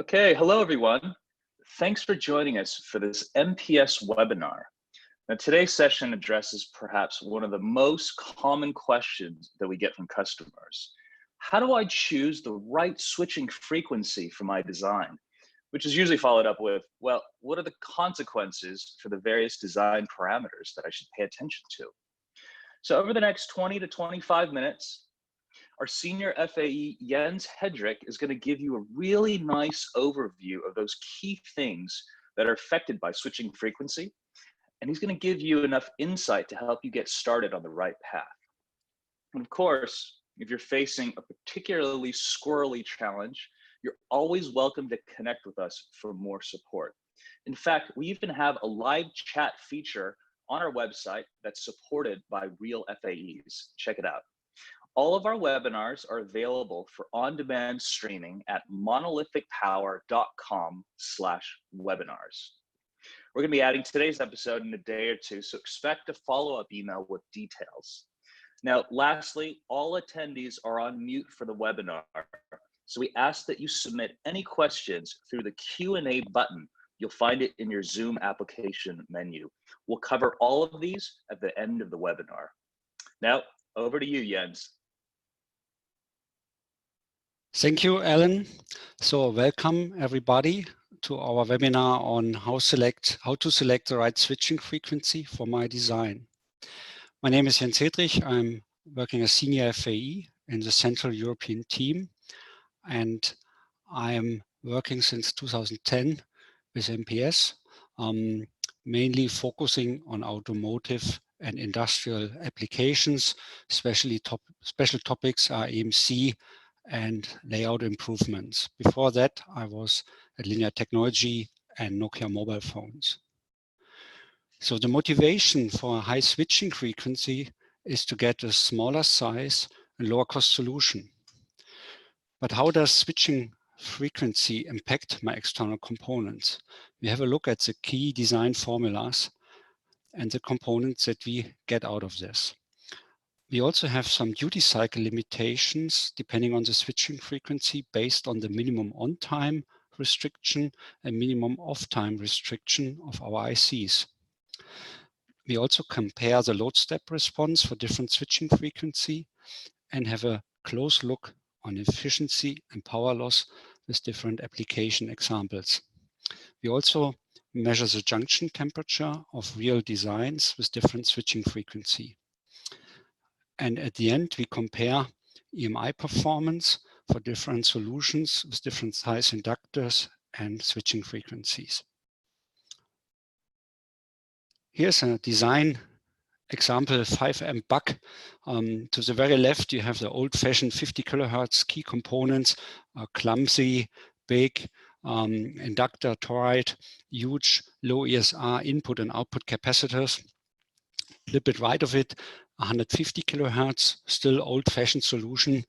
Okay, hello everyone. Thanks for joining us for this MPS webinar. Now, today's session addresses perhaps one of the most common questions that we get from customers. How do I choose the right switching frequency for my design? Which is usually followed up with, well, what are the consequences for the various design parameters that I should pay attention to? So over the next 20 to 25 minutes, our senior FAE, Jens Hedrick, is going to give you a really nice overview of those key things that are affected by switching frequency. And he's going to give you enough insight to help you get started on the right path. And of course, if you're facing a particularly squirrely challenge, you're always welcome to connect with us for more support. In fact, we even have a live chat feature on our website that's supported by real FAEs. Check it out. All of our webinars are available for on-demand streaming at monolithicpower.com/webinars. We're going to be adding today's episode in a day or two, so expect a follow-up email with details. Now, lastly, all attendees are on mute for the webinar, so we ask that you submit any questions through the Q&A button. You'll find it in your Zoom application menu. We'll cover all of these at the end of the webinar. Now, over to you, Jens. Thank you, Alan. So welcome everybody to our webinar on how to select the right switching frequency for my design. My name is Jens Hedrich. I'm working as Senior FAE in the Central European team, and I'm working since 2010 with MPS, mainly focusing on automotive and industrial applications. Special topics are AMC and layout improvements. Before that, I was at Linear Technology and Nokia mobile phones. So the motivation for a high switching frequency is to get a smaller size and lower cost solution. But how does switching frequency impact my external components? We have a look at the key design formulas and the components that we get out of this. We also have some duty cycle limitations depending on the switching frequency based on the minimum on-time restriction and minimum off-time restriction of our ICs. We also compare the load step response for different switching frequency and have a close look on efficiency and power loss with different application examples. We also measure the junction temperature of real designs with different switching frequency. And at the end, we compare EMI performance for different solutions with different size inductors and switching frequencies. Here's a design example 5M buck. To the very left, you have the old-fashioned 50 kilohertz key components, clumsy, big, inductor, toroid, huge, low ESR input and output capacitors. A little bit right of it, 150 kilohertz, still old-fashioned solution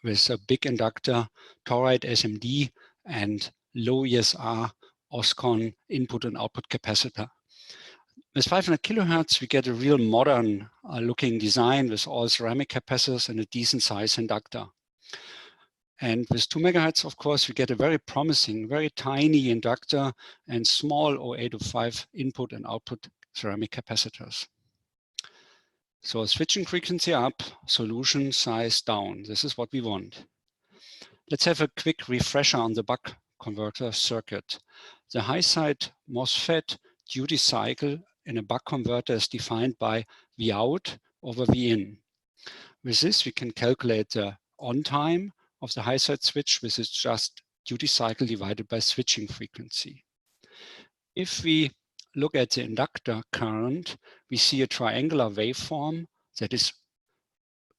with a big inductor, toroid SMD, and low ESR OSCON input and output capacitor. With 500 kilohertz, we get a real modern looking design with all ceramic capacitors and a decent size inductor. And with 2 megahertz, of course, we get a very promising, very tiny inductor and small 0805 input and output ceramic capacitors. So switching frequency up, solution size down. This is what we want. Let's have a quick refresher on the buck converter circuit. The high side MOSFET duty cycle in a buck converter is defined by Vout over Vin. With this, we can calculate the on time of the high side switch, which is just duty cycle divided by switching frequency. If we look at the inductor current, we see a triangular waveform that is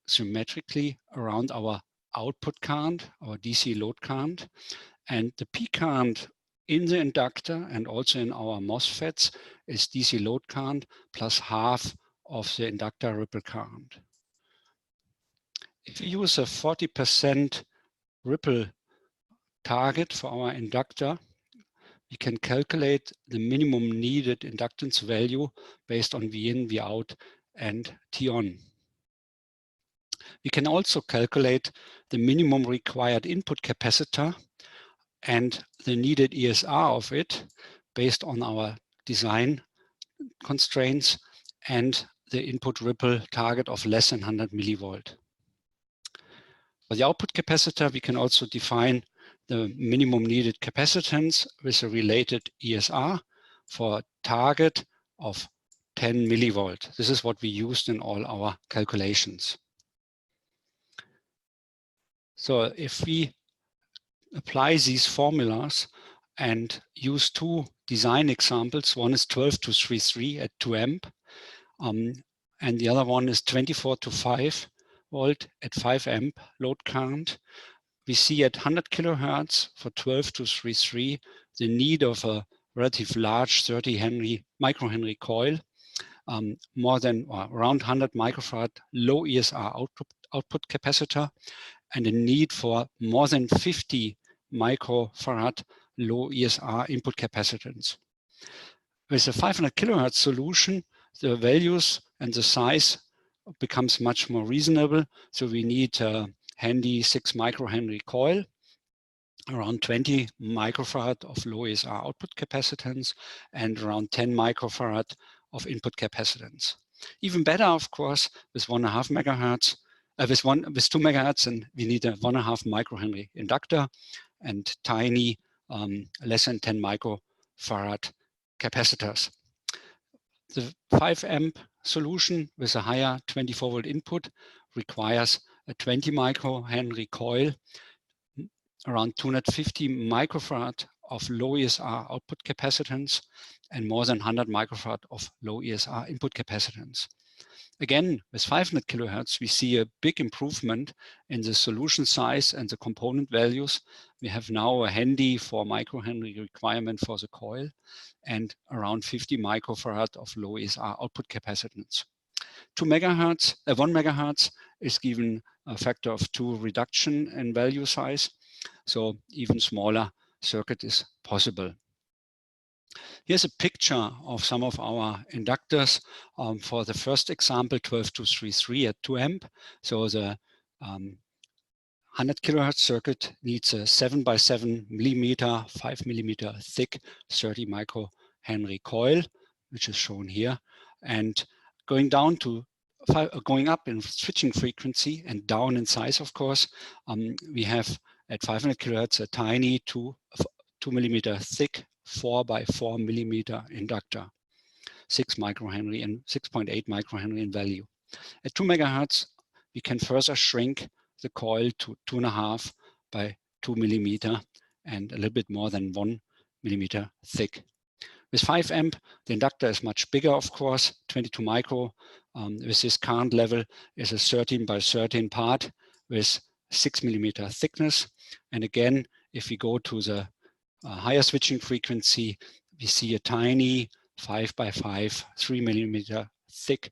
symmetrically around our output current, our DC load current, and the peak current in the inductor and also in our MOSFETs is DC load current plus half of the inductor ripple current. If we use a 40% ripple target for our inductor, we can calculate the minimum needed inductance value based on Vin, Vout, and T-on. We can also calculate the minimum required input capacitor and the needed ESR of it based on our design constraints and the input ripple target of less than 100 millivolt. For the output capacitor, we can also define the minimum needed capacitance with a related ESR for a target of 10 millivolt. This is what we used in all our calculations. So if we apply these formulas and use two design examples, one is 12 to 33 at 2 amp, and the other one is 24 to 5 volt at 5 amp load current. We see at 100 kilohertz for 12 to 33 the need of a relatively large 30 microhenry coil, more than around 100 microfarad low ESR output capacitor, and a need for more than 50 microfarad low ESR input capacitance. With a 500 kilohertz solution, the values and the size becomes much more reasonable. So we need a handy 6 microhenry coil, around 20 microfarad of low ESR output capacitance, and around 10 microfarad of input capacitance. Even better, of course, with 1.5 megahertz, with 2 megahertz, and we need a 1.5 microhenry inductor and tiny less than 10 microfarad capacitors. The 5 amp solution with a higher 24 volt input requires a 20 microhenry coil, around 250 microfarad of low ESR output capacitance, and more than 100 microfarad of low ESR input capacitance. Again, with 500 kilohertz, we see a big improvement in the solution size and the component values. We have now a handy 4 microhenry requirement for the coil and around 50 microfarad of low ESR output capacitance. 1 megahertz is given a factor of 2 reduction in value size, so even smaller circuit is possible. Here's a picture of some of our inductors for the first example, 12 to 33 at 2 amp. So the 100 kilohertz circuit needs a 7 by 7 millimeter, 5 millimeter thick 30 microhenry coil, which is shown here. And going up in switching frequency and down in size, of course, we have at 500 kilohertz a tiny 2 millimeter thick 4 by 4 millimeter inductor, 6 microhenry and 6.8 microhenry in value. At 2 megahertz, we can further shrink the coil to 2.5 by 2 millimeter and a little bit more than 1 millimeter thick. With 5 amp, the inductor is much bigger, of course, 22 micro. With this current level is a 13 by 13 part with 6 millimeter thickness. And again, if we go to the higher switching frequency, we see a tiny 5 by 5, 3 millimeter thick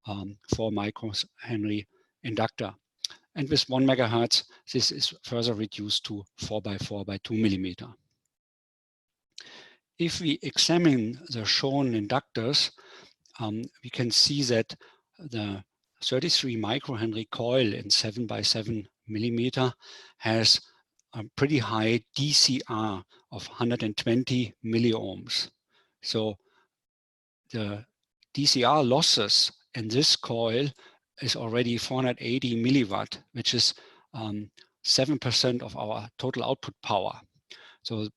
4 microhenry inductor. And with 1 megahertz, this is further reduced to 4 by 4 by 2 millimeter. If we examine the shown inductors, we can see that the 33 microhenry coil in 7 by 7 millimeter has a pretty high DCR of 120 milliohms. So the DCR losses in this coil is already 480 milliwatt, which is 7% of our total output power. So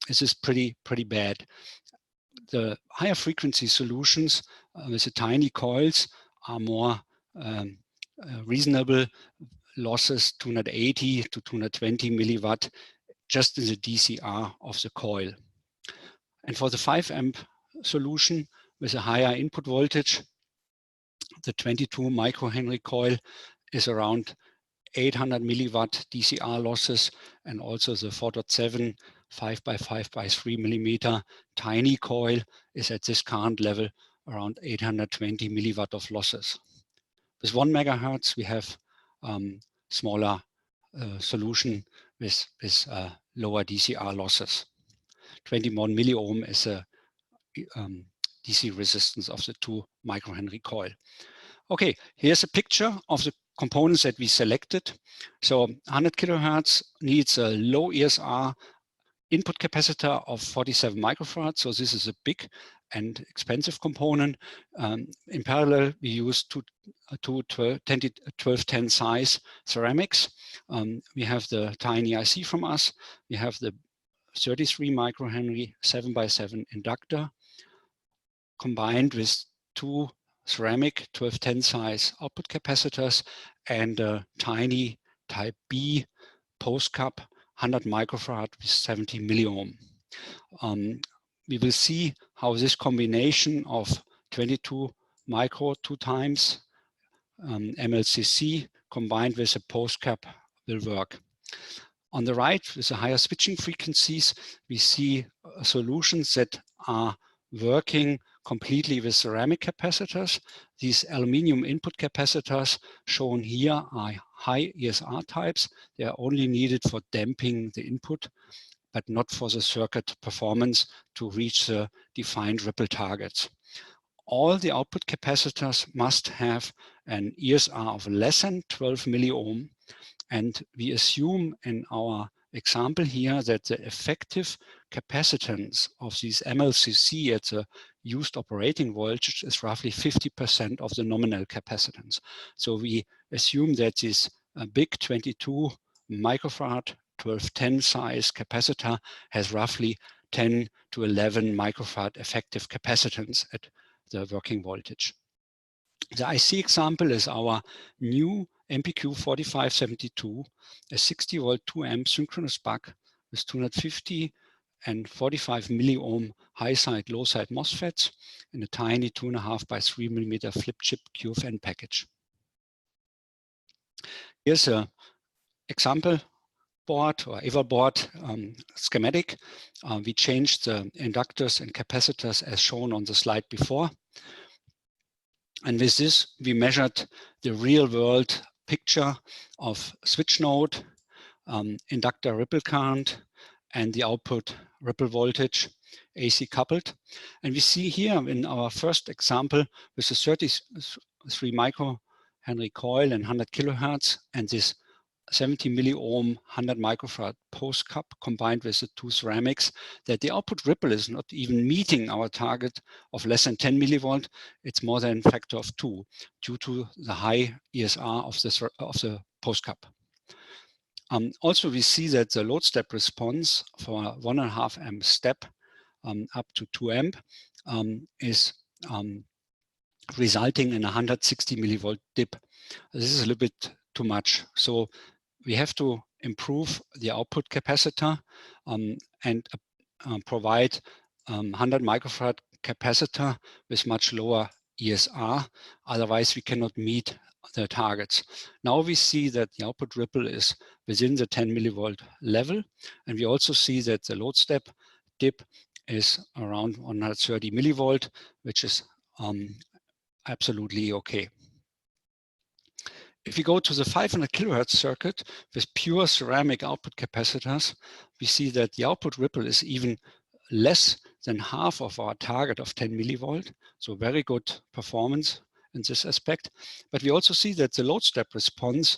this is pretty bad. The higher frequency solutions with the tiny coils are more reasonable. Losses 280 to 220 milliwatt just in the DCR of the coil. And for the 5 amp solution with a higher input voltage, the 22 microhenry coil is around 800 milliwatt DCR losses, and also the 4.7 5 by 5 by 3 millimeter tiny coil is at this current level around 820 milliwatt of losses. With 1 megahertz, we have smaller solution with lower DCR losses. 21 milliohm is a DC resistance of the 2 microhenry coil. Okay, here's a picture of the components that we selected. So 100 kilohertz needs a low ESR input capacitor of 47 microfarads. So this is a big and expensive component. In parallel, we use two 1210 size ceramics. We have the tiny IC from us. We have the 33 microhenry 7x7 inductor combined with two ceramic 1210 size output capacitors and a tiny type B post cup 100 microfarad with 70 milliohm. We will see how this combination of 22 micro 2 times MLCC combined with a post cap will work. On the right, with the higher switching frequencies, we see solutions that are working completely with ceramic capacitors. These aluminum input capacitors shown here are high ESR types. They are only needed for damping the input, but not for the circuit performance to reach the defined ripple targets. All the output capacitors must have an ESR of less than 12 milliohm. And we assume in our example here that the effective capacitance of these MLCC at the used operating voltage is roughly 50% of the nominal capacitance. So we assume that this big 22 microfarad 1210 size capacitor has roughly 10 to 11 microfarad effective capacitance at the working voltage. The IC example is our new MPQ 4572, a 60 volt 2 amp synchronous buck with 250 and 45 milliohm high side, low side MOSFETs in a tiny 2.5 by 3 millimeter flip chip QFN package. Here's an example board or eval board schematic. We changed the inductors and capacitors as shown on the slide before. And with this, we measured the real world picture of switch node, inductor ripple current, and the output ripple voltage AC coupled. And we see here in our first example with the 33 microhenry coil and 100 kilohertz and this 70 milliohm 100 microfarad post cup combined with the two ceramics, that the output ripple is not even meeting our target of less than 10 millivolt. It's more than a factor of 2 due to the high ESR of the post cup. Also, we see that the load step response for 1.5 amp step up to 2 amp is resulting in a 160 millivolt dip. This is a little bit too much. So we have to improve the output capacitor and provide 100 microfarad capacitor with much lower ESR. Otherwise, we cannot meet the targets. Now we see that the output ripple is within the 10 millivolt level. And we also see that the load step dip is around 130 millivolt, which is absolutely okay. If we go to the 500 kilohertz circuit with pure ceramic output capacitors, we see that the output ripple is even less than half of our target of 10 millivolt. So very good performance in this aspect. But we also see that the load step response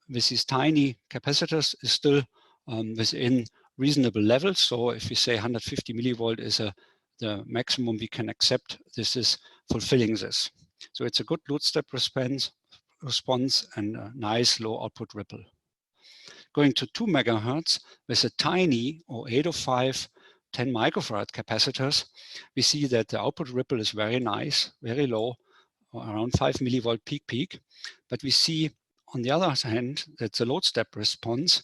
with these tiny capacitors is still within reasonable levels. So if we say 150 millivolt is the maximum we can accept, this is fulfilling this. So it's a good load step response and a nice low output ripple. Going to 2 megahertz with a tiny 0805 10 microfarad capacitors, we see that the output ripple is very nice, very low, around 5 millivolt peak. But we see on the other hand that the load step response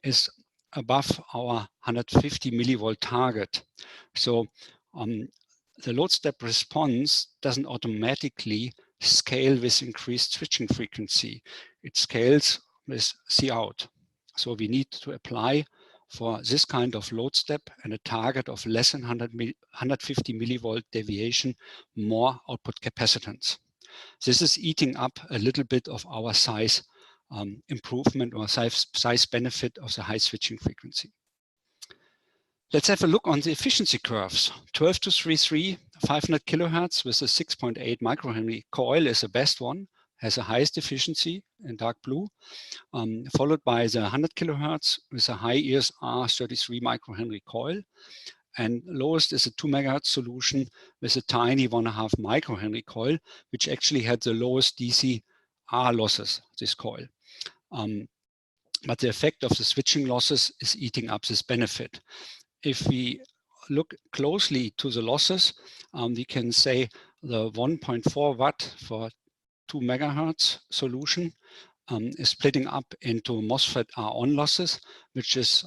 is above our 150 millivolt target. So the load step response doesn't automatically scale with increased switching frequency. It scales with C out. So we need to apply for this kind of load step and a target of less than 150 millivolt deviation, more output capacitance. This is eating up a little bit of our size improvement or size benefit of the high switching frequency. Let's have a look on the efficiency curves. 12 to 3.3, 500 kilohertz with a 6.8 microhenry coil is the best one, has the highest efficiency in dark blue, followed by the 100 kilohertz with a high ESR 33 microhenry coil. And lowest is a 2 megahertz solution with a tiny 1.5 microhenry coil, which actually had the lowest DC-R losses, this coil. But the effect of the switching losses is eating up this benefit. If we look closely to the losses, we can say the 1.4 watt for 2 megahertz solution is splitting up into MOSFET R-on losses, which is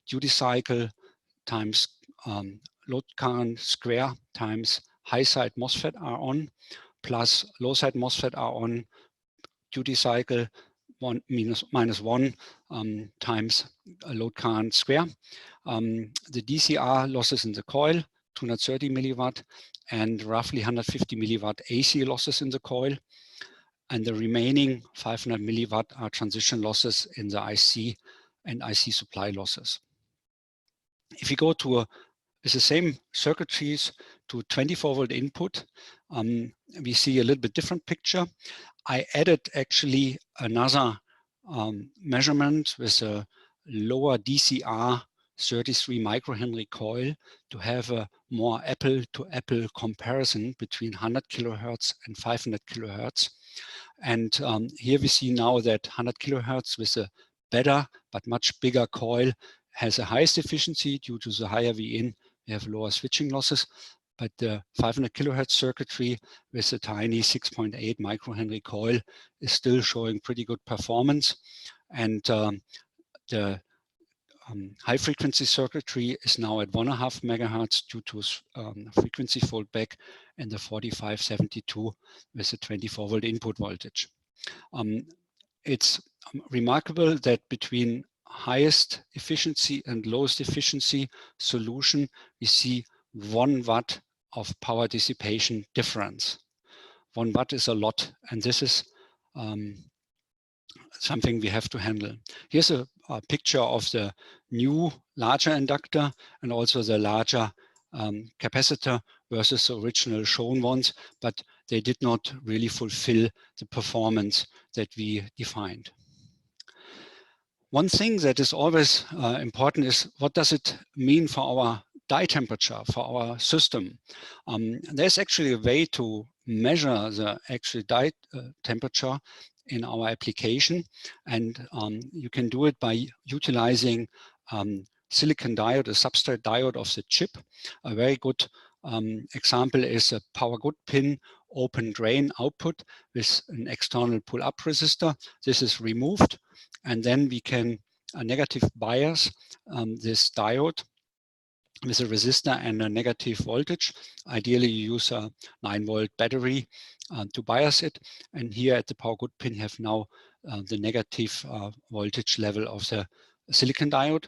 duty cycle times load current square times high side MOSFET R-on plus low side MOSFET R-on duty cycle minus 1 times load current square. The DCR losses in the coil, 230 milliwatt, and roughly 150 milliwatt AC losses in the coil. And the remaining 500 milliwatt are transition losses in the IC and IC supply losses. If you go to with the same circuitries to 24-volt input, we see a little bit different picture. I added actually another measurement with a lower DCR 33 microhenry coil to have a more apple-to-apple comparison between 100 kilohertz and 500 kilohertz. And here we see now that 100 kilohertz with a better but much bigger coil has the highest efficiency due to the higher Vin. We have lower switching losses, but the 500 kilohertz circuitry with a tiny 6.8 microhenry coil is still showing pretty good performance. And the high frequency circuitry is now at 1.5 megahertz due to frequency foldback and the 4572 with a 24-volt input voltage. It's remarkable that between highest efficiency and lowest efficiency solution, we see 1 watt of power dissipation difference. 1 watt is a lot, and this is something we have to handle. Here's a picture of the new larger inductor and also the larger capacitor versus the original shown ones, but they did not really fulfill the performance that we defined. One thing that is always important is what does it mean for our die temperature, for our system? There's actually a way to measure the actual die temperature in our application, and you can do it by utilizing silicon diode, a substrate diode of the chip. A very good example is a power good pin open drain output with an external pull-up resistor. This is removed, and then we can negative bias this diode with a resistor and a negative voltage. Ideally, you use a 9-volt battery to bias it. And here at the power good pin have now the negative voltage level of the silicon diode.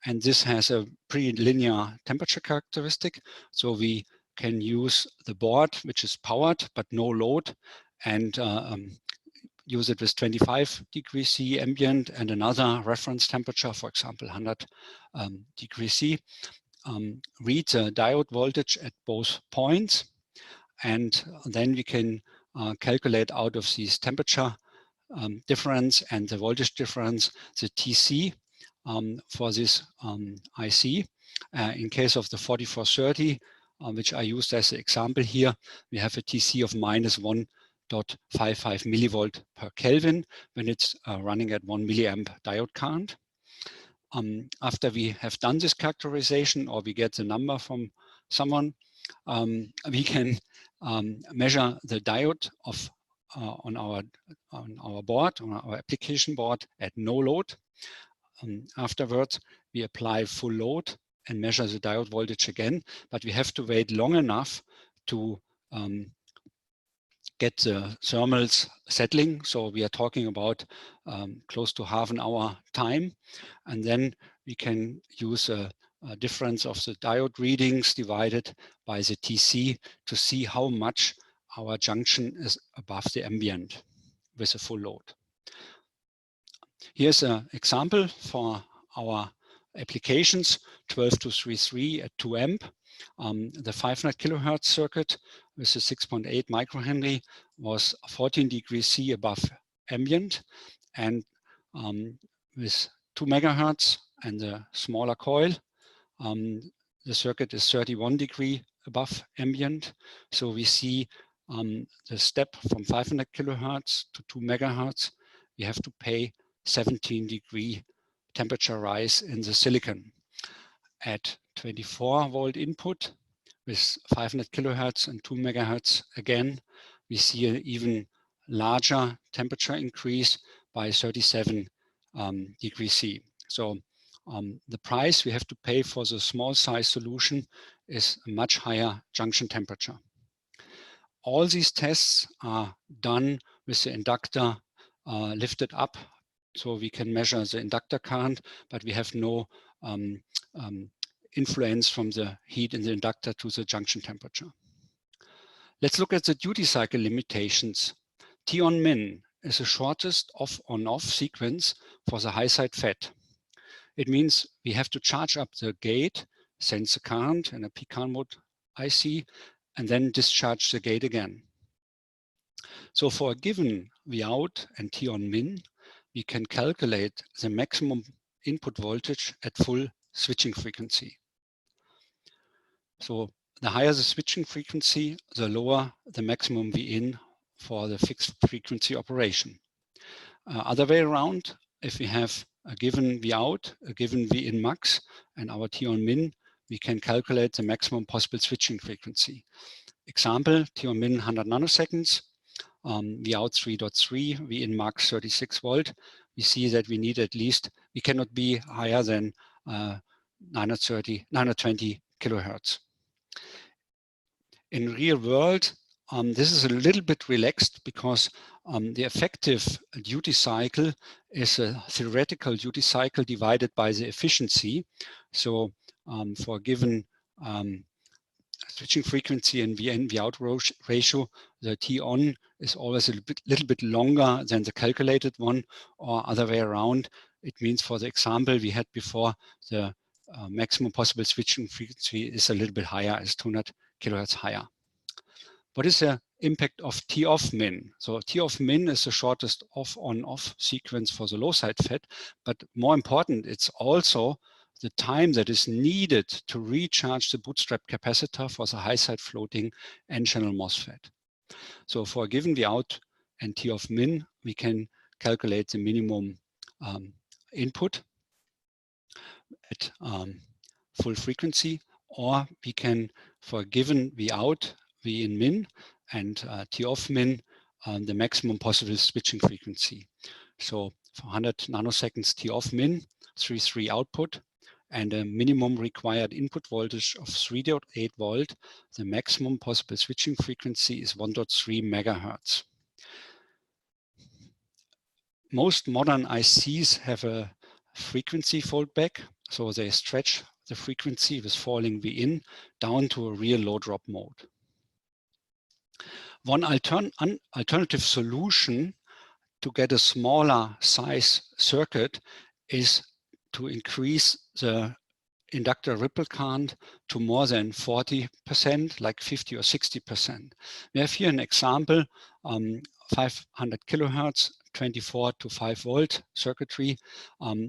And this has a pretty linear temperature characteristic. So we can use the board, which is powered but no load, and use it with 25 degrees C ambient and another reference temperature, for example, 100 degrees C. Read the diode voltage at both points, and then we can calculate out of these temperature difference and the voltage difference the TC for this IC. In case of the 4430, which I used as an example here, we have a TC of minus 1.55 millivolt per Kelvin when it's running at 1 milliamp diode current. After we have done this characterization, or we get the number from someone, we can measure the diode of on our board, on our application board at no load. Afterwards, we apply full load and measure the diode voltage again, but we have to wait long enough to get the thermals settling. So we are talking about close to half an hour time. And then we can use a difference of the diode readings divided by the TC to see how much our junction is above the ambient with a full load. Here's an example for our applications, 12 to 33 at 2 amp. The 500 kilohertz circuit with the 6.8 microhenry was 14 degrees C above ambient, and with 2 megahertz and the smaller coil, the circuit is 31 degree above ambient. So we see the step from 500 kilohertz to 2 megahertz, we have to pay 17 degree temperature rise in the silicon. At 24 volt input with 500 kilohertz and 2 megahertz, again, we see an even larger temperature increase by 37 degrees C. So the price we have to pay for the small size solution is a much higher junction temperature. All these tests are done with the inductor lifted up, so we can measure the inductor current, but we have no influence from the heat in the inductor to the junction temperature. Let's look at the duty cycle limitations. T on min is the shortest off-on-off sequence for the high side FET. It means we have to charge up the gate, sense the current in a peak mode IC, and then discharge the gate again. So for a given Vout and T on min, we can calculate the maximum input voltage at full switching frequency. So the higher the switching frequency, the lower the maximum Vin for the fixed frequency operation. Other way around, if we have a given Vout, a given Vin max, and our T on min, we can calculate the maximum possible switching frequency. Example, T on min 100 nanoseconds, Vout 3.3, Vin max 36 volt. We see that we need at least, we cannot be higher than 920 kilohertz. In real world, this is a little bit relaxed because the effective duty cycle is a theoretical duty cycle divided by the efficiency. So for a given switching frequency and Vn Vout ratio, the T on is always a little bit longer than the calculated one, or other way around. It means for the example we had before, the maximum possible switching frequency is a little bit higher, is 200 kilohertz higher. What is the impact of T off min? So T off min is the shortest off-on-off sequence for the low side FET, but more important, it's also the time that is needed to recharge the bootstrap capacitor for the high side floating N-channel MOSFET. So for a given Vout and T off min, we can calculate the minimum input at full frequency, or we can, for a given Vout, Vin min and T off min, the maximum possible switching frequency. So for 100 nanoseconds T off min, 3.3 output, and a minimum required input voltage of 3.8 volt, the maximum possible switching frequency is 1.3 megahertz. Most modern ICs have a frequency foldback, so they stretch the frequency with falling Vin down to a real low drop mode. One alternative solution to get a smaller size circuit is to increase the inductor ripple current to more than 40%, like 50 or 60%. We have here an example, 500 kilohertz, 24 to 5 volt circuitry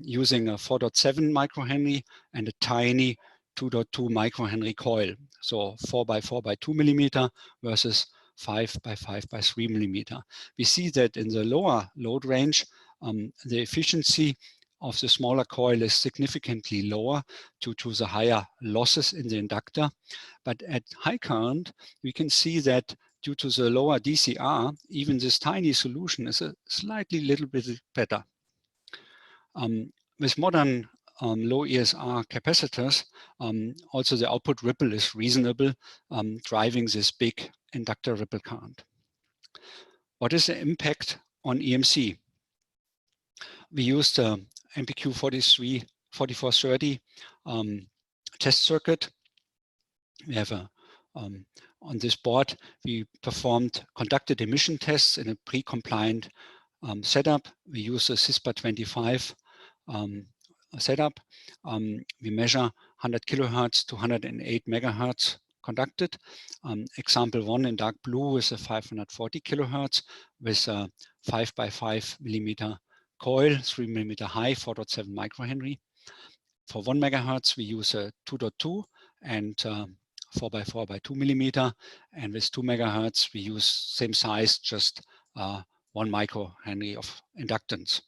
using a 4.7 microhenry and a tiny 2.2 microhenry coil. So 4 by 4 by 2 millimeter versus 5 by 5 by 3 millimeter. We see that in the lower load range, the efficiency of the smaller coil is significantly lower due to the higher losses in the inductor. But at high current, we can see that due to the lower DCR, even this tiny solution is a slightly little bit better. With modern low ESR capacitors, also the output ripple is reasonable, driving this big inductor ripple current. What is the impact on EMC? We used the MPQ 4430 test circuit. We have a, on this board, we performed conducted emission tests in a pre-compliant setup. We used a CISPA 25 setup. We measure 100 kilohertz to 108 megahertz conducted. Example 1 in dark blue is a 540 kilohertz with a 5 by 5 millimeter coil, 3 millimeter high, 4.7 microhenry. For 1 megahertz, we use a 2.2 and 4 by 4 by 2 millimeter. And with 2 megahertz, we use same size, just 1 microhenry of inductance.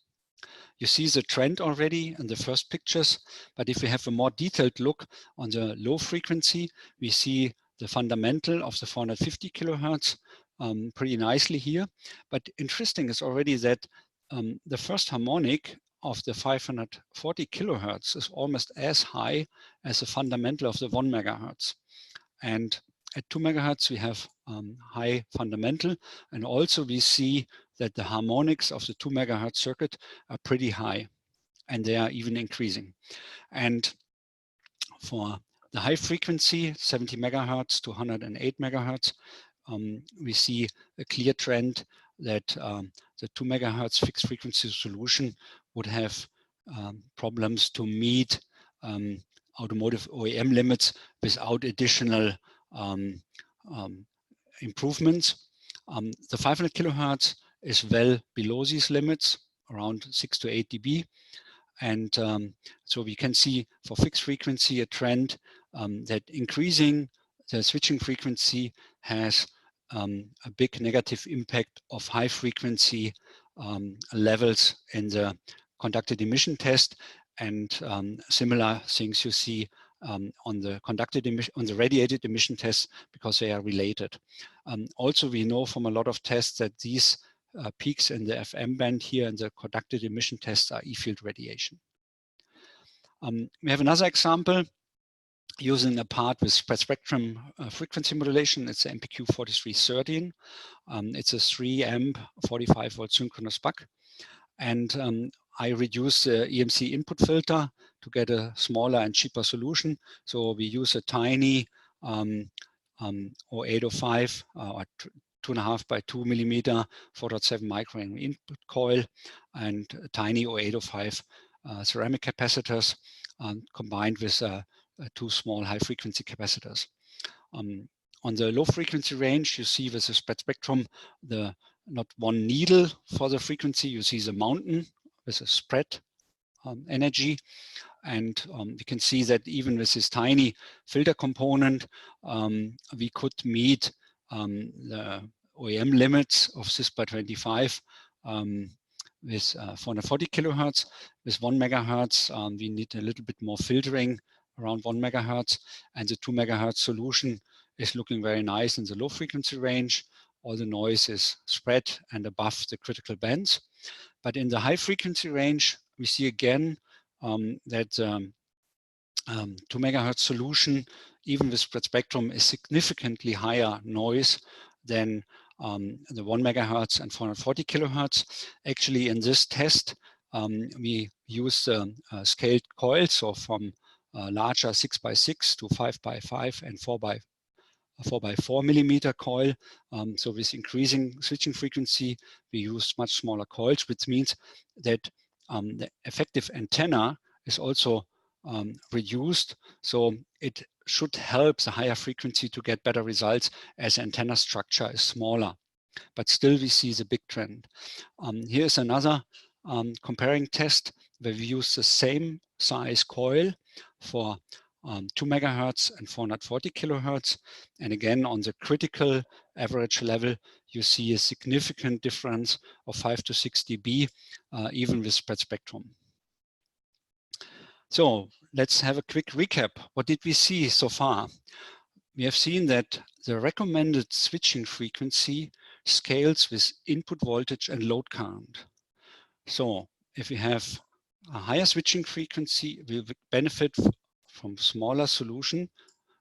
You see the trend already in the first pictures, but if we have a more detailed look on the low frequency, we see the fundamental of the 450 kilohertz pretty nicely here. But interesting is already that the first harmonic of the 540 kilohertz is almost as high as the fundamental of the 1 megahertz. And at 2 megahertz, we have high fundamental, and also we see that the harmonics of the 2 megahertz circuit are pretty high, and they are even increasing. And for the high frequency, 70 megahertz to 108 megahertz, we see a clear trend that the 2 megahertz fixed frequency solution would have problems to meet automotive OEM limits without additional improvements. The 500 kilohertz is well below these limits, around 6 to 8 dB. And so we can see for fixed frequency a trend that increasing the switching frequency has a big negative impact of high frequency levels in the conducted emission test, and similar things you see on the conducted emission, on the radiated emission tests, because they are related. Also, we know from a lot of tests that these peaks in the FM band here in the conducted emission tests are E-field radiation. We have another example using a part with spread spectrum frequency modulation. It's the MPQ 4313. It's a 3 amp 45 volt synchronous buck. And I reduce the EMC input filter to get a smaller and cheaper solution. So we use a tiny 0805 or 2.5 by 2 millimeter 4.7 microhenry input coil, and a tiny 0805 ceramic capacitors combined with 2 small high frequency capacitors. On the low frequency range, you see with the spread spectrum, not one needle for the frequency, you see the mountain with a spread energy. And we can see that even with this tiny filter component, we could meet the OEM limits of CIS by 25 with 440 kilohertz. With 1 megahertz, we need a little bit more filtering around 1 megahertz, and the 2 megahertz solution is looking very nice in the low frequency range. All the noise is spread and above the critical bands. But in the high frequency range, we see again that 2 megahertz solution, even with spread spectrum, is significantly higher noise than the 1 megahertz and 440 kilohertz. Actually, in this test, we use scaled coils, so from larger 6 by 6 to 5 by 5 and 4 by 4 millimeter coil. So with increasing switching frequency, we use much smaller coils, which means that the effective antenna is also reduced. So it should help the higher frequency to get better results as antenna structure is smaller. But still we see the big trend. Here's another comparing test where we use the same size coil for 2 megahertz and 440 kilohertz. And again, on the critical average level, you see a significant difference of 5 to 6 dB, even with spread spectrum. So let's have a quick recap. What did we see so far? We have seen that the recommended switching frequency scales with input voltage and load current. So if we have a higher switching frequency, we will benefit from smaller solution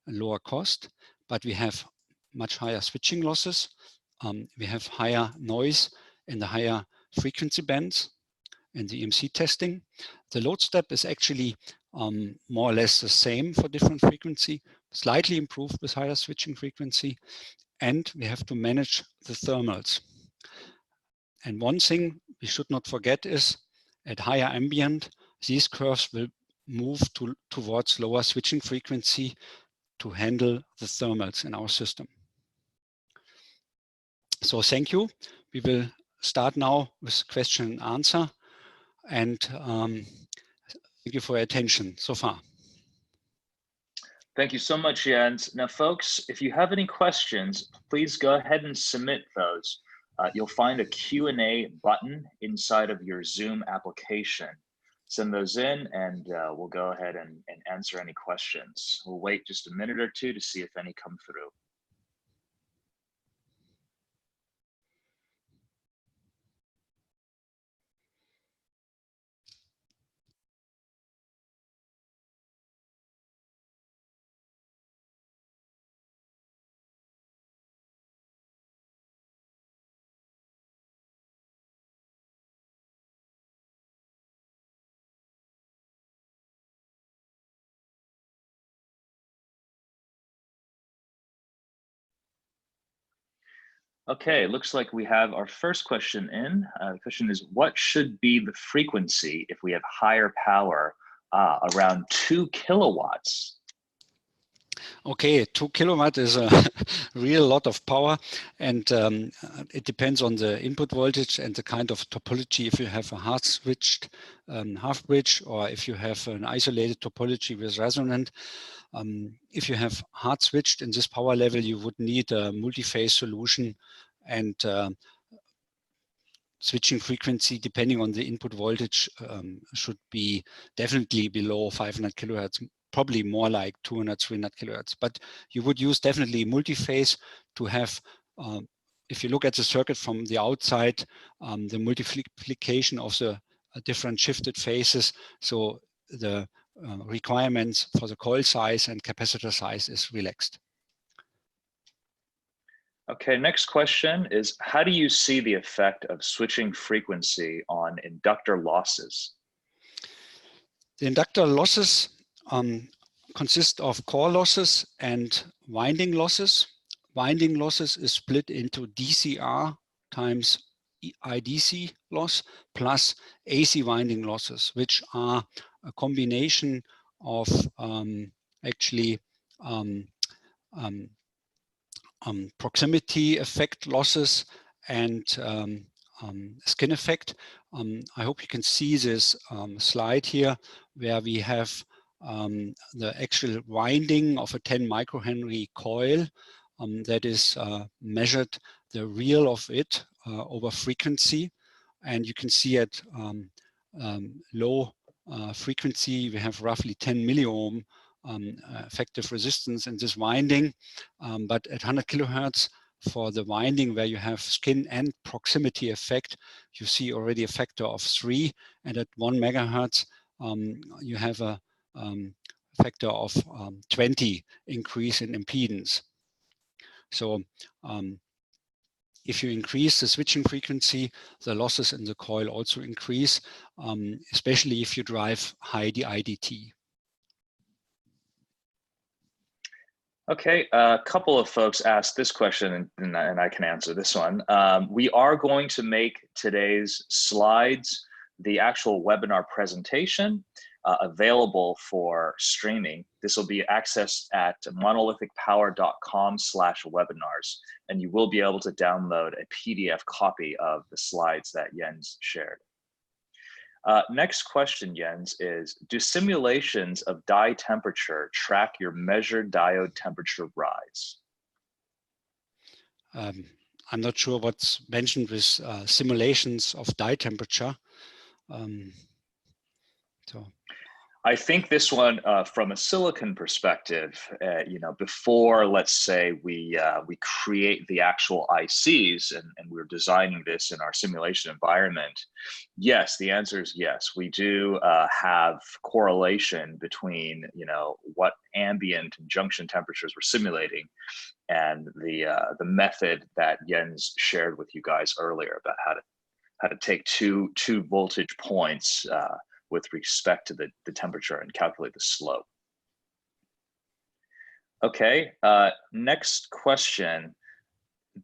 and lower cost, but we have much higher switching losses. We have higher noise in the higher frequency bands in the EMC testing. The load step is actually more or less the same for different frequency, slightly improved with higher switching frequency, and we have to manage the thermals. And one thing we should not forget is at higher ambient, these curves will move towards lower switching frequency to handle the thermals in our system. So thank you. We will start now with question and answer. And thank you for your attention so far. Thank you so much, Jens. Now, folks, if you have any questions, please go ahead and submit those. You'll find a Q&A button inside of your Zoom application. Send those in and we'll go ahead and answer any questions. We'll wait just a minute or two to see if any come through. Okay, looks like we have our first question in. The question is, what should be the frequency if we have higher power, around 2 kilowatts? Okay, 2 kilowatt is a real lot of power, and it depends on the input voltage and the kind of topology. If you have a hard switched half bridge, or if you have an isolated topology with resonant. If you have hard switched in this power level, you would need a multi-phase solution, and switching frequency, depending on the input voltage, should be definitely below 500 kilohertz, probably more like 200, 300 kilohertz. But you would use definitely multi-phase to have, if you look at the circuit from the outside, the multiplication of the different shifted phases. So the requirements for the coil size and capacitor size is relaxed. Okay, next question is, how do you see the effect of switching frequency on inductor losses? The inductor losses consist of core losses and winding losses. Winding losses is split into DCR times IDC loss plus AC winding losses, which are a combination of proximity effect losses and skin effect. I hope you can see this slide here where we have the actual winding of a 10 microhenry coil that is measured, the real of it over frequency. And you can see at low frequency, we have roughly 10 milliohm effective resistance in this winding. But at 100 kilohertz, for the winding where you have skin and proximity effect, you see already a factor of 3. And at 1 megahertz, you have a factor of 20 increase in impedance. So if you increase the switching frequency, the losses in the coil also increase, especially if you drive high DIDT. Okay, a couple of folks asked this question, and I can answer this one. We are going to make today's slides, the actual webinar presentation, available for streaming. This will be accessed at monolithicpower.com/webinars, and you will be able to download a PDF copy of the slides that Jens shared. Next question, Jens, is, do simulations of die temperature track your measured diode temperature rise? I'm not sure what's mentioned with simulations of die temperature. I think this one, from a silicon perspective, before, let's say, we create the actual ICs and we're designing this in our simulation environment, yes, the answer is yes. We do have correlation between, what ambient and junction temperatures we're simulating and the method that Jens shared with you guys earlier about how to take two voltage points with respect to the temperature and calculate the slope. Okay, next question.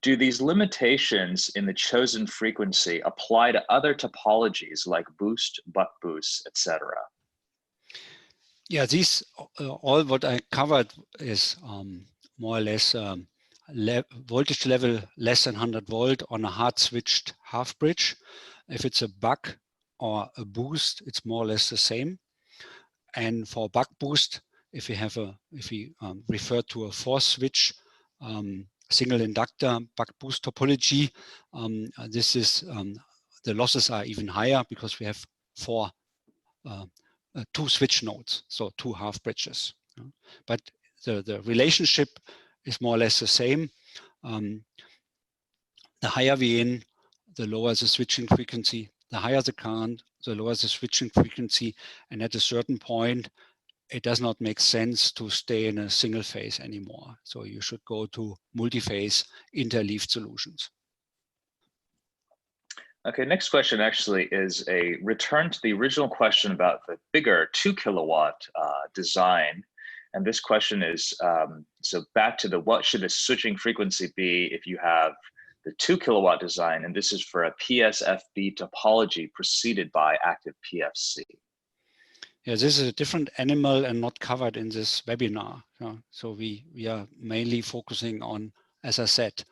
Do these limitations in the chosen frequency apply to other topologies like boost, buck boost, etc.? Yeah, these all what I covered is more or less voltage level less than 100 volt on a hard switched half bridge. If it's a buck or a boost, it's more or less the same. And for buck boost, if we refer to a 4-switch single inductor buck boost topology, this is the losses are even higher because we have 2 switch nodes, so 2 half bridges. But the relationship is more or less the same. The higher VN, the lower the switching frequency. The higher the current, the lower the switching frequency. And at a certain point, it does not make sense to stay in a single phase anymore. So you should go to multi-phase interleaved solutions. Okay, next question actually is a return to the original question about the bigger 2 kilowatt design. And this question is, so back to the what should the switching frequency be if you have the 2 kilowatt design, and this is for a PSFB topology preceded by active PFC. Yeah, this is a different animal and not covered in this webinar. So we are mainly focusing on, as I said,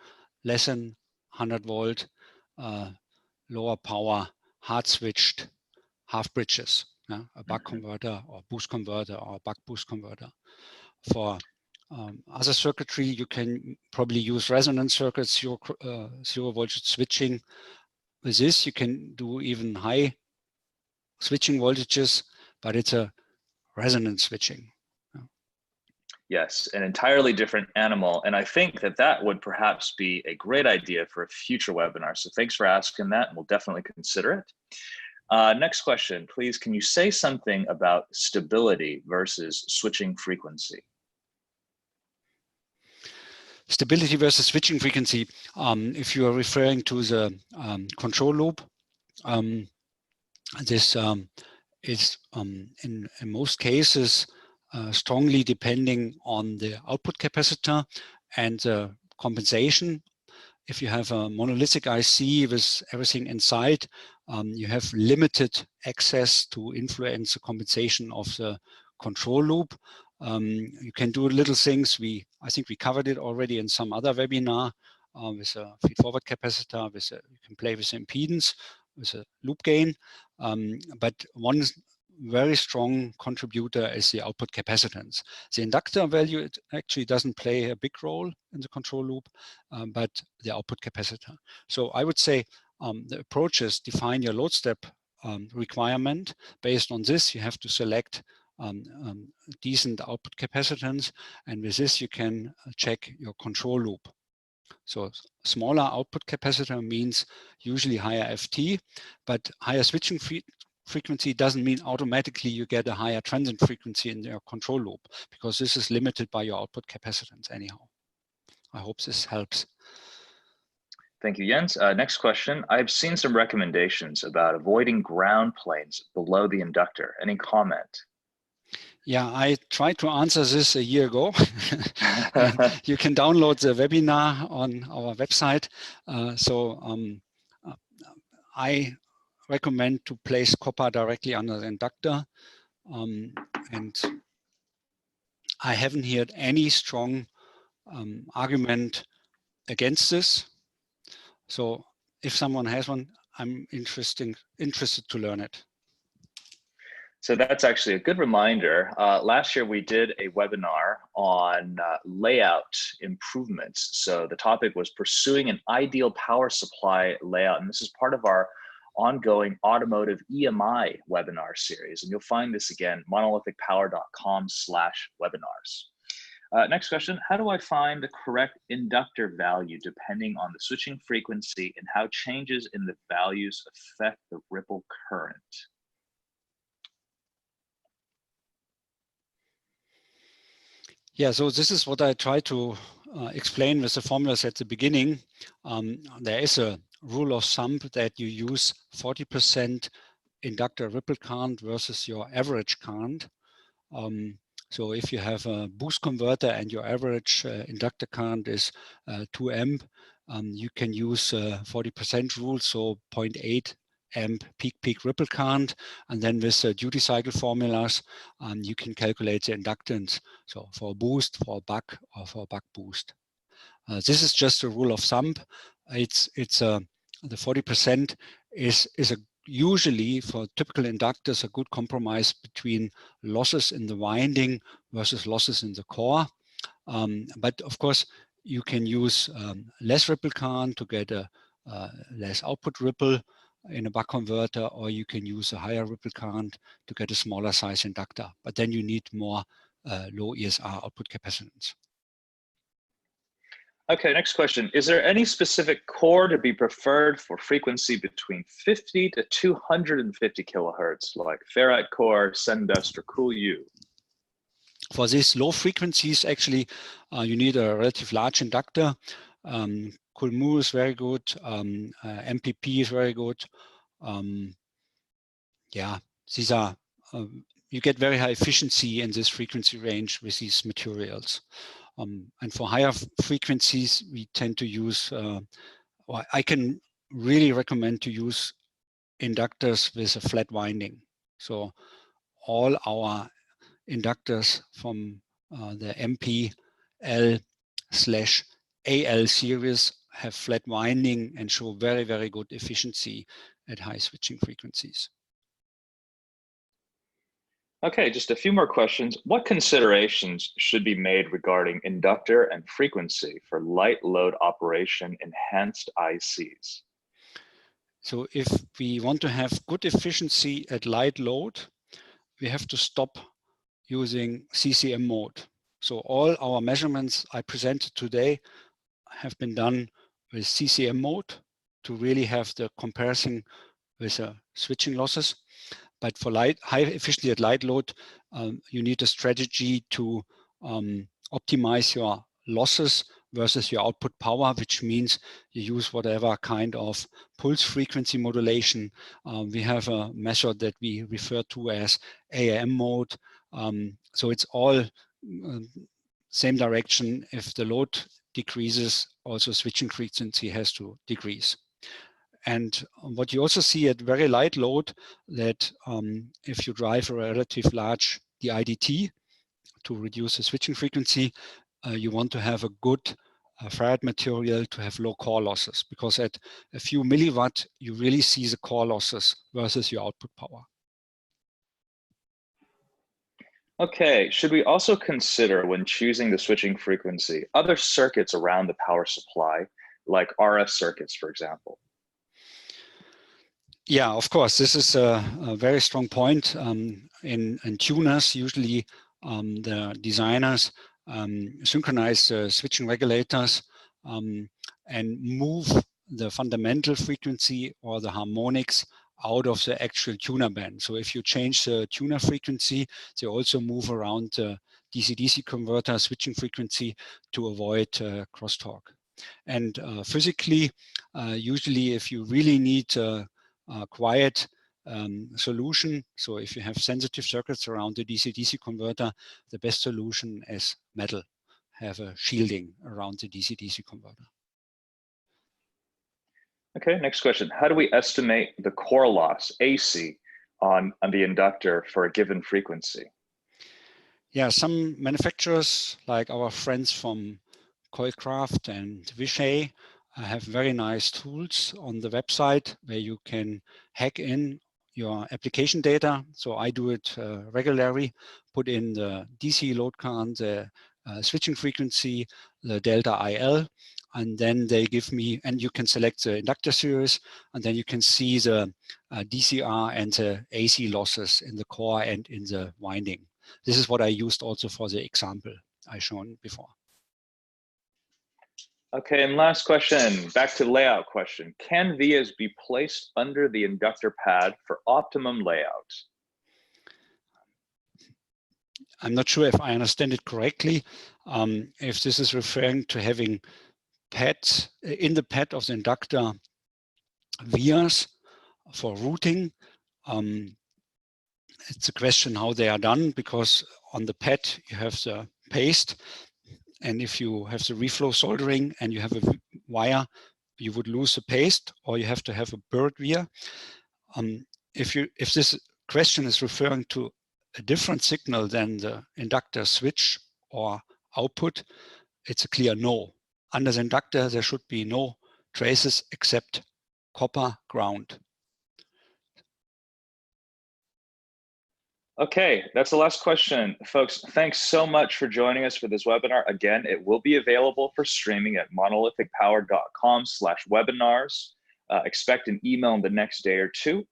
less than 100 volt, lower power, hard switched half bridges, a buck converter or boost converter or buck boost converter. For other circuitry, you can probably use resonance circuits, zero voltage switching. With this, you can do even high switching voltages, but it's a resonance switching. Yes, an entirely different animal. And I think that that would perhaps be a great idea for a future webinar. So thanks for asking that, and we'll definitely consider it. Next question, please. Can you say something about stability versus switching frequency? Stability versus switching frequency. If you are referring to the control loop, this is in most cases strongly depending on the output capacitor and the compensation. If you have a monolithic IC with everything inside, you have limited access to influence the compensation of the control loop. You can do little things. I think we covered it already in some other webinar with a feed-forward capacitor. You can play with impedance, with a loop gain. But one very strong contributor is the output capacitance. The inductor value, it actually doesn't play a big role in the control loop, but the output capacitor. So I would say the approach is define your load step requirement. Based on this, you have to select decent output capacitance, and with this you can check your control loop. So smaller output capacitor means usually higher FT, but higher switching frequency doesn't mean automatically you get a higher transient frequency in your control loop, because this is limited by your output capacitance anyhow. I hope this helps. Thank you, Jens. Next question. I've seen some recommendations about avoiding ground planes below the inductor. Any comment? Yeah, I tried to answer this a year ago. You can download the webinar on our website. I recommend to place copper directly under the inductor. And I haven't heard any strong argument against this. So if someone has one, I'm interested to learn it. So that's actually a good reminder. Last year we did a webinar on layout improvements. So the topic was pursuing an ideal power supply layout. And this is part of our ongoing automotive EMI webinar series. And you'll find this again, monolithicpower.com/webinars. Next question, how do I find the correct inductor value depending on the switching frequency and how changes in the values affect the ripple current? Yeah, so this is what I try to explain with the formulas at the beginning. There is a rule of thumb that you use 40% inductor ripple current versus your average current. So if you have a boost converter and your average inductor current is 2 amp, you can use 40% rule, so 0.8 amp peak ripple current, and then with duty cycle formulas, you can calculate the inductance. So for a boost, for a buck, or for a buck boost. This is just a rule of thumb. The 40% is usually for typical inductors a good compromise between losses in the winding versus losses in the core. But of course, you can use less ripple current to get a less output ripple in a buck converter, or you can use a higher ripple current to get a smaller size inductor. But then you need more low ESR output capacitance. Okay, next question. Is there any specific core to be preferred for frequency between 50 to 250 kilohertz, like ferrite core, Sendust, or CoolU? For these low frequencies, actually, you need a relative large inductor. CoolMu is very good. MPP is very good. Yeah, these are, you get very high efficiency in this frequency range with these materials. And for higher frequencies, we tend to use, well, I can really recommend to use inductors with a flat winding. So all our inductors from the MPL/AL series have flat winding and show very, very good efficiency at high switching frequencies. Okay, just a few more questions. What considerations should be made regarding inductor and frequency for light load operation enhanced ICs? So if we want to have good efficiency at light load, we have to stop using CCM mode. So all our measurements I presented today have been done with CCM mode to really have the comparison with switching losses. But for high efficiency at light load, you need a strategy to optimize your losses versus your output power, which means you use whatever kind of pulse frequency modulation. We have a method that we refer to as AAM mode. So it's all same direction. If the load decreases, also switching frequency has to decrease. And what you also see at very light load, that if you drive a relative large DIDT to reduce the switching frequency, you want to have a good ferrite material to have low core losses, because at a few milliwatt, you really see the core losses versus your output power. Okay, should we also consider when choosing the switching frequency other circuits around the power supply, like RF circuits, for example? Yeah, of course, this is a very strong point. In tuners, usually the designers synchronize switching regulators and move the fundamental frequency or the harmonics out of the actual tuner band. So if you change the tuner frequency, they also move around the DC-DC converter switching frequency to avoid crosstalk. And physically, usually if you really need quiet solution, so if you have sensitive circuits around the DC-DC converter, the best solution is metal, have a shielding around the DC-DC converter. Okay, next question. How do we estimate the core loss, AC, on the inductor for a given frequency? Yeah, some manufacturers, like our friends from Coilcraft and Vishay, have very nice tools on the website where you can hack in your application data. So I do it regularly, put in the DC load current, the switching frequency, the delta IL, and then they give me, and you can select the inductor series, and then you can see the DCR and the AC losses in the core and in the winding. This is what I used also for the example I shown before. Okay, and last question, back to layout question. Can vias be placed under the inductor pad for optimum layout? I'm not sure if I understand it correctly. If this is referring to having pads in the pad of the inductor vias for routing, it's a question how they are done, because on the pad you have the paste, and if you have the reflow soldering and you have a wire, you would lose the paste, or you have to have a burred via. If this question is referring to a different signal than the inductor switch or output, it's a clear no. Under the inductor, there should be no traces except copper ground. Okay, that's the last question. Folks, thanks so much for joining us for this webinar. Again, it will be available for streaming at monolithicpower.com/webinars. Expect an email in the next day or two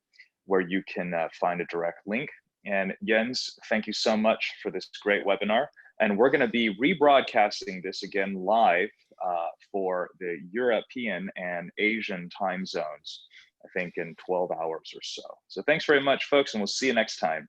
where you can find a direct link. And Jens, thank you so much for this great webinar. And we're going to be rebroadcasting this again live for the European and Asian time zones, I think in 12 hours or so. So thanks very much, folks, and we'll see you next time.